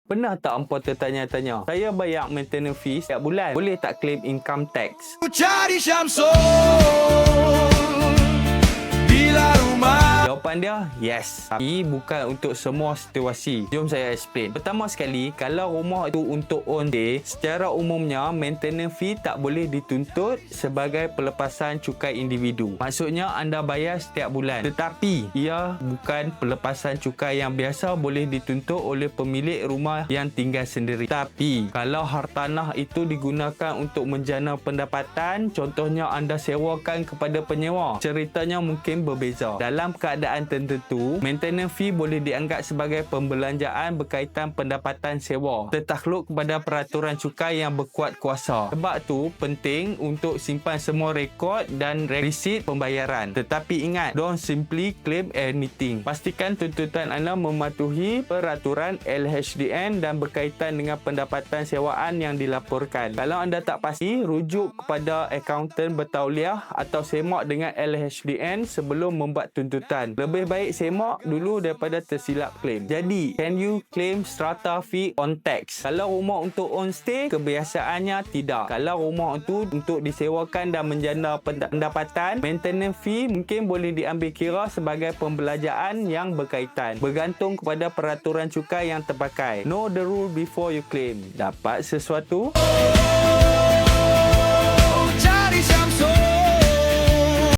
Pernah tak hampa tertanya-tanya, saya bayar maintenance fee setiap bulan, boleh tak claim income tax? Ku cari Syamsul bila rumah. Jawapan dia, yes. Tapi bukan untuk semua situasi. Jom saya explain. Pertama sekali, kalau rumah itu untuk own stay, secara umumnya maintenance fee tak boleh dituntut sebagai pelepasan cukai individu. Maksudnya anda bayar setiap bulan. Tetapi ia bukan pelepasan cukai yang biasa boleh dituntut oleh pemilik rumah yang tinggal sendiri. Tapi kalau hartanah itu digunakan untuk menjana pendapatan, contohnya anda sewakan kepada penyewa, ceritanya mungkin berbeza. Dalam keadaan tertentu, maintenance fee boleh dianggap sebagai pembelanjaan berkaitan pendapatan sewa, tertakluk kepada peraturan cukai yang berkuat kuasa. Sebab tu penting untuk simpan semua rekod dan resit pembayaran. Tetapi ingat, don't simply claim anything. Pastikan tuntutan anda mematuhi peraturan LHDN dan berkaitan dengan pendapatan sewaan yang dilaporkan. Kalau anda tak pasti, rujuk kepada akaunten bertauliah atau semak dengan LHDN sebelum membuat tuntutan. Lebih baik semak dulu daripada tersilap claim. Jadi, can you claim strata fee on tax? Kalau rumah untuk own stay, kebiasaannya tidak. Kalau rumah itu untuk disewakan dan menjana pendapatan, maintenance fee mungkin boleh diambil kira sebagai pembelanjaan yang berkaitan. Bergantung kepada peraturan cukai yang terpakai. Know the rule before you claim. Dapat sesuatu?